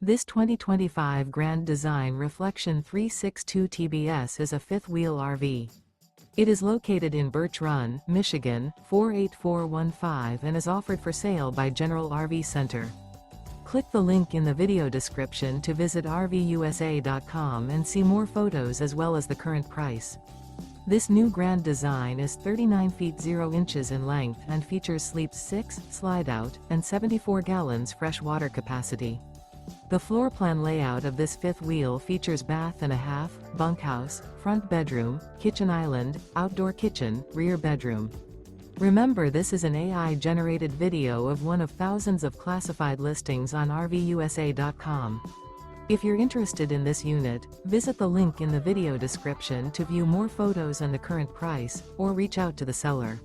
This 2025 Grand Design Reflection 362 TBS is a fifth-wheel RV. It is located in Birch Run, Michigan, 48415 and is offered for sale by General RV Center. Click the link in the video description to visit RVUSA.com and see more photos as well as the current price. This new Grand Design is 39 feet 0 inches in length and features sleeps 6, slide-out, and 74 gallons fresh water capacity. The floor plan layout of this fifth wheel features bath and a half, bunkhouse, front bedroom, kitchen island, outdoor kitchen, rear bedroom. Remember, this is an AI-generated video of one of thousands of classified listings on RVUSA.com. If you're interested in this unit, visit the link in the video description to view more photos and the current price, or reach out to the seller.